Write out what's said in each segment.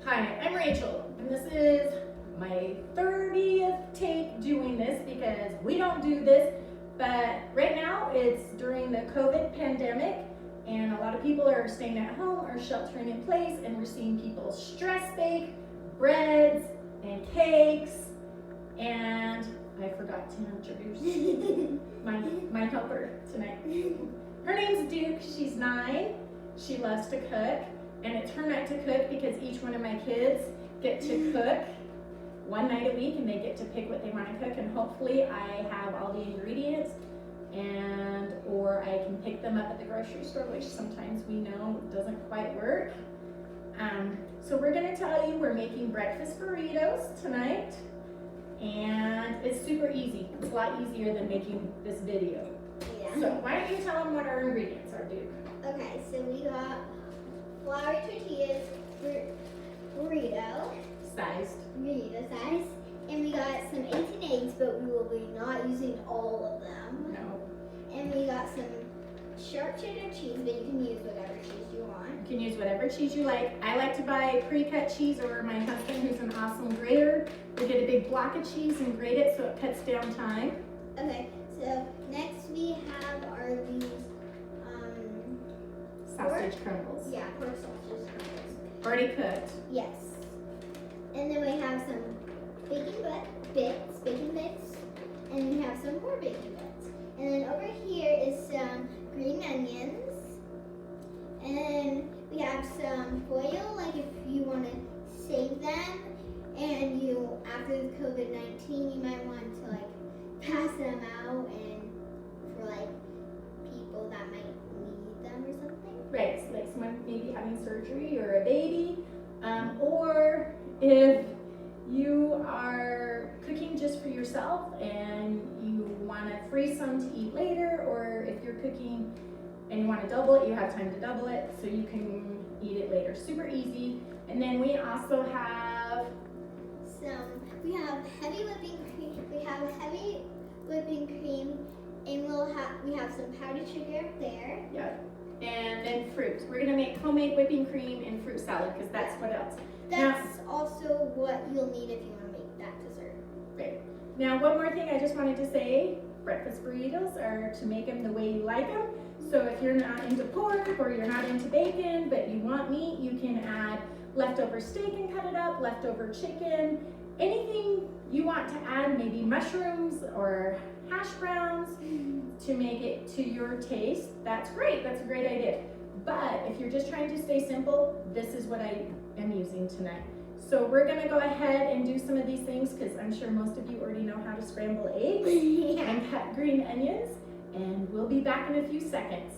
Hi, I'm Rachel, and this is my 30th take doing this because we don't do this, but right now it's during the COVID pandemic and a lot of people are staying at home or sheltering in place, and we're seeing people stress bake breads and cakes, and I forgot to introduce my helper tonight. Her name's Duke, she's 9, she loves to cook. And it's her night to cook because each one of my kids get to cook one night a week and they get to pick what they want to cook, and hopefully I have all the ingredients or I can pick them up at the grocery store, which sometimes we know doesn't quite work. So we're going to tell you we're making breakfast burritos tonight, and it's super easy. It's a lot easier than making this video. Yeah. So why don't you tell them what our ingredients are, Duke? Okay, so we got flour tortillas, burrito size, and we got some 18 eggs, but we will be not using all of them. No. And we got some sharp cheddar cheese, but you can use whatever cheese you want. You can use whatever cheese you like. I like to buy pre-cut cheese, or my husband, who's an awesome grater, will get a big block of cheese and grate it so it cuts down time. Okay, so next we have these sausage crumbles. Yeah, pork sausage crumbles. Already cooked. Yes. And then we have some bacon bits, and we have some more bacon bits. And then over here is some green onions. And we have some foil, like if you want to save them, and after the COVID-19, you might want to like pass them out, and for like people that might need them or something. Right, so like someone maybe having surgery or a baby, or if you are cooking just for yourself and you want to freeze some to eat later, or if you're cooking and you want to double it, you have time to double it so you can eat it later. Super easy. And then we also have we have heavy whipping cream, and we have some powdered sugar there. Yeah. And then fruit. We're gonna make homemade whipping cream and fruit salad because that's what else. That's also what you'll need if you want to make that dessert. Great. Now, one more thing I just wanted to say, breakfast burritos are to make them the way you like them. So if you're not into pork or you're not into bacon, but you want meat, you can add leftover steak and cut it up, leftover chicken, anything you want to add, maybe mushrooms or hash browns to make it to your taste. That's great, that's a great idea. But if you're just trying to stay simple, this is what I am using tonight. So we're gonna go ahead and do some of these things because I'm sure most of you already know how to scramble eggs and cut green onions, and we'll be back in a few seconds.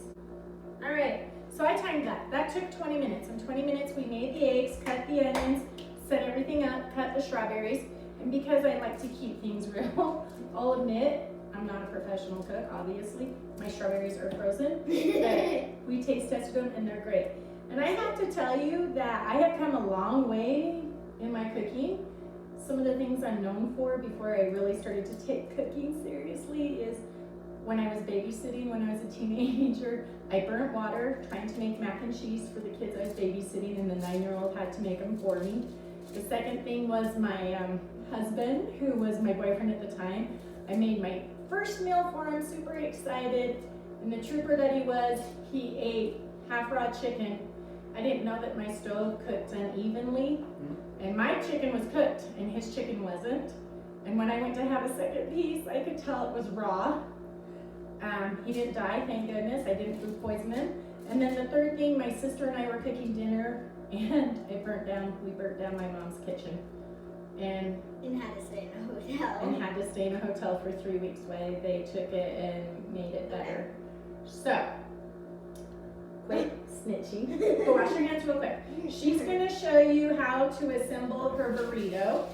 All right, so I timed that. That took 20 minutes. In 20 minutes, we made the eggs, cut the onions, set everything up, cut the strawberries, and because I like to keep things real, I'll admit, I'm not a professional cook, obviously. My strawberries are frozen, but we taste tested them and they're great. And I have to tell you that I have come a long way in my cooking. Some of the things I'm known for before I really started to take cooking seriously is when I was babysitting when I was a teenager, I burnt water trying to make mac and cheese for the kids I was babysitting, and the 9-year-old had to make them for me. The second thing was my husband, who was my boyfriend at the time. I made my first meal for him, super excited, and the trooper that he was, he ate half raw chicken. I didn't know that my stove cooked unevenly, and my chicken was cooked and his chicken wasn't. And when I went to have a second piece, I could tell it was raw. He didn't die, thank goodness. I didn't food poison him. And then the third thing, my sister and I were cooking dinner, and we burnt down my mom's kitchen. And had to stay in a hotel. And had to stay in a hotel for 3 weeks while they took it and made it better. So, quit snitching. Go wash your hands real quick. She's gonna show you how to assemble her burrito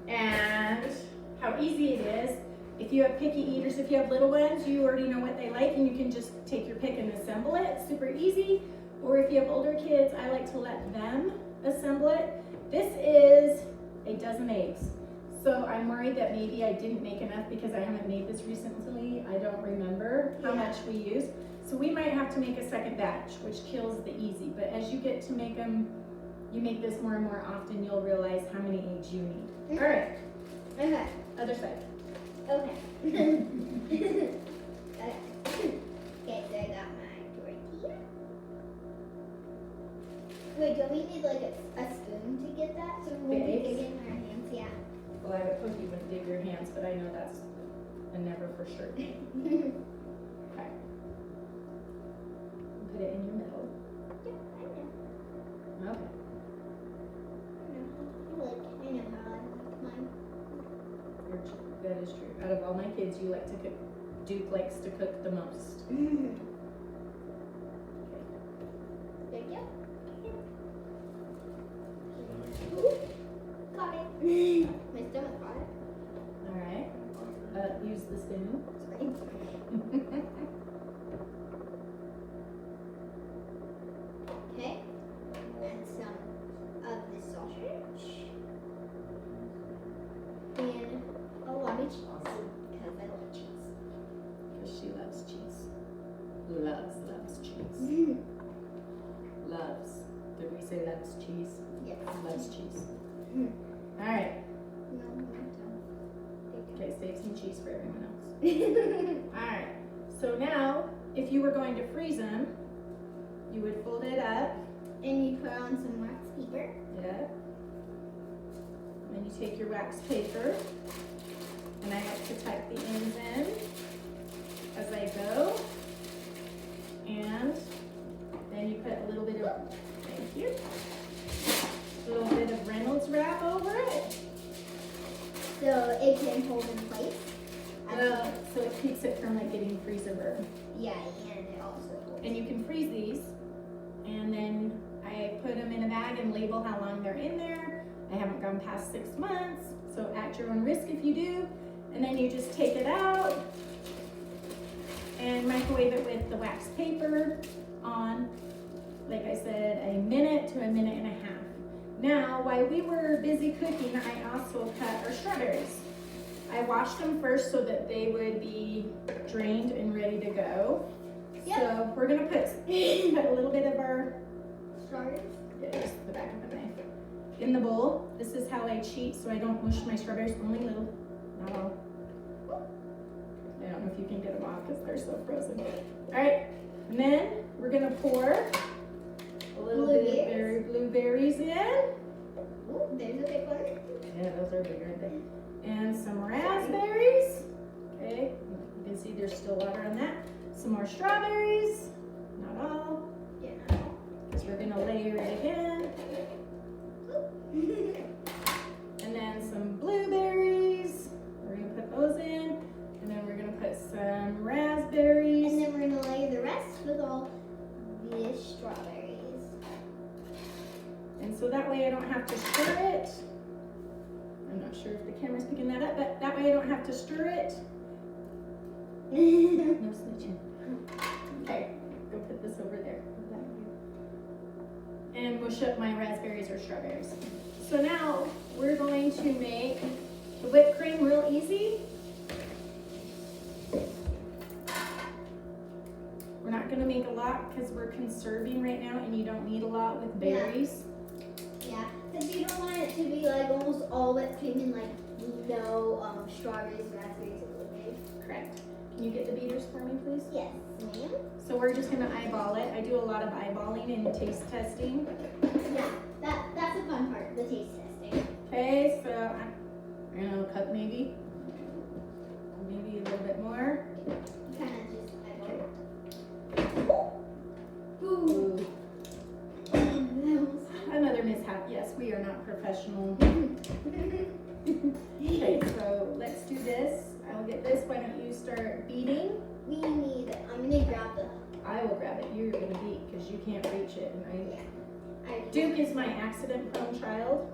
and how easy it is. If you have picky eaters, if you have little ones, you already know what they like and you can just take your pick and assemble it. It's super easy. Or if you have older kids, I like to let them assemble it. This is a dozen eggs. So I'm worried that maybe I didn't make enough because I haven't made this recently. I don't remember how much we used. So we might have to make a second batch, which kills the easy. But as you get to make them you make this more and more often, you'll realize how many eggs you need. Mhm. All right, Okay. other side. Okay. Okay. Okay, so I got my tortilla. Wait, don't we need like a spoon to get that? So we won't be Eggs? digging our hands, yeah. Well, I would hope you wouldn't dig your hands, but I know that's a never for sure. Okay. Put it in your middle. Yeah, I know. Okay. I know how I like mine. That is true. Out of all my kids, you like to cook. Duke likes to cook the most. Mm-hmm. There you go. Ooh, got it. My stomach got it. All right. Use the spoon. Sorry. Okay. And some of the sausage. And a lot of cheese. Because I love cheese. Because she loves cheese. Loves cheese. Loves. Did we say loves cheese? Yes. Loves cheese. Mhm. All right. No, no, Okay, save some cheese for everyone else. don't. All right. So now, if you were going to freeze them, you would fold it up. And you put on some wax paper. Yeah. And then you take your wax paper, and I like to tuck the ends in as I go. And then you put a little bit of, thank you, a little bit of Reynolds wrap over it. So it can hold in place. So it keeps it from like getting freezer burn. Yeah, and it also holds. And you can freeze these, and then I put them in a bag and label how long they're in there. I haven't gone past 6 months, so at your own risk if you do. And then you just take it out and microwave it with the wax paper on, like I said, a minute to a minute and a half. Now, while we were busy cooking, I also cut our strawberries. I washed them first so that they would be drained and ready to go. Yep. So we're gonna put a little bit of our, Strawberries. just the back of the knife, in the bowl. This is how I cheat so I don't mush my strawberries, only little, not all. I don't know if you can get them off because they're so frozen. All right, and then we're gonna pour a little bit of berry blueberries in. Ooh, there's a big one. Yeah, those are bigger, aren't they? And some raspberries. Okay, you can see there's still water on that. Some more strawberries, not all, Yeah. because we're gonna layer it again. And then some blueberries. We're gonna put those in. And then we're gonna put some raspberries. And then we're gonna layer the rest with all the strawberries. And so that way I don't have to stir it. I'm not sure if the camera's picking that up, but that way I don't have to stir it. No snitching. Okay, go put this over there. And mush up my raspberries or strawberries. So now we're going to make the whipped cream real easy. We're not gonna make a lot because we're conserving right now and you don't need a lot with berries. Yeah, because you don't want it to be like almost all whipped cream and like no strawberries, raspberries, or blueberries. Correct. Can you get the beaters for me, please? Yes, ma'am. So we're just gonna eyeball it. I do a lot of eyeballing and taste testing. Yeah, that's a fun part, the taste testing. Okay, so I don't know, a cup maybe a little bit more. Kind of just eyeball. Ooh. Ooh. Another mishap. Yes, we are not professional. Okay, so let's do this. I'll get this. Why don't you start beating? We need, I'm gonna grab the, I will grab it. You're gonna beat because you can't reach it. And I Duke is my accident-prone child,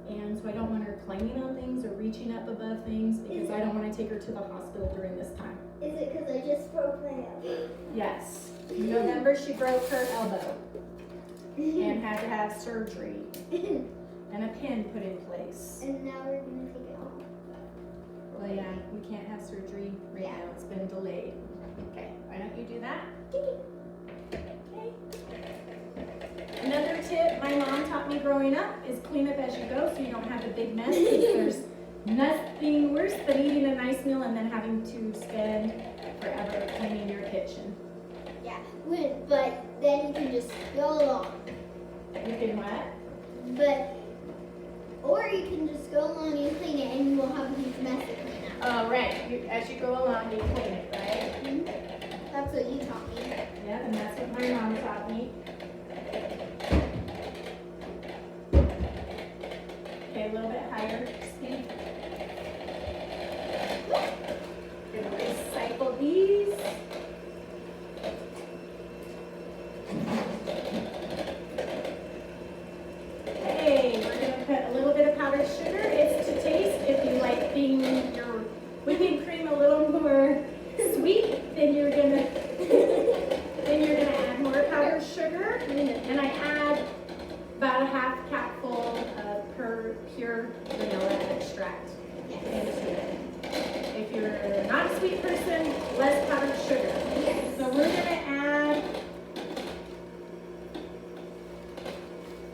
and so I don't want her climbing on things or reaching up above things because I don't want to take her to the hospital during this time. Is it because I just broke my elbow? Yes. In November, she broke her elbow and had to have surgery and a pin put in place. And now we're gonna take it off. Well, yeah, we can't have surgery right now. It's been delayed. Okay, why don't you do that? Okay. Another tip my mom taught me growing up is clean up as you go so you don't have a big mess. There's nothing worse than eating a nice meal and then having to spend forever cleaning your kitchen. Yeah, but then you can just go along. You can what? Or you can just go along and clean it and you won't have a huge mess to clean up. Oh, right. As you go along, you clean it, right? Mm-hmm. That's what you taught me. Yeah, and that's what my mom taught me. Okay, a little bit higher speed. Gonna recycle these. Okay, we're gonna put a little bit of powdered sugar. It's to taste. If you like your whipping cream a little more sweet, then you're gonna add more powdered sugar. And I add about a half cupful of pure vanilla extract into it. If you're not a sweet person, less powdered sugar. Yes. So we're gonna add.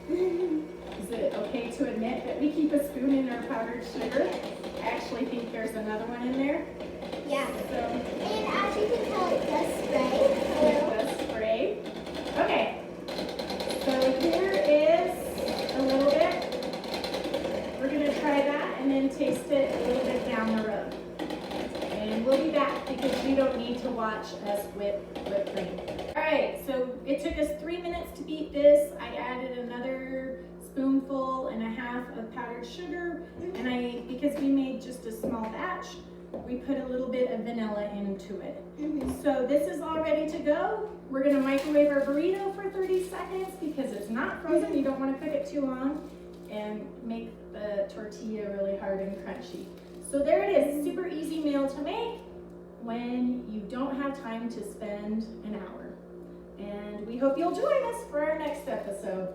Is it okay to admit that we keep a spoon in our powdered sugar? I actually think there's another one in there. Yeah. So And as you can tell, it does spray a little. let's spray. Okay. So here is a little bit. We're gonna try that and then taste it a little bit down the road. And we'll be back because you don't need to watch us whip cream. All right, so it took us 3 minutes to beat this. I added another spoonful and a half of powdered sugar, and because we made just a small batch, we put a little bit of vanilla into it. Mm-hmm. So this is all ready to go. We're gonna microwave our burrito for 30 seconds because it's not frozen. You don't wanna cook it too long and make the tortilla really hard and crunchy. So there it is, super easy meal to make when you don't have time to spend an hour. And we hope you'll join us for our next episode.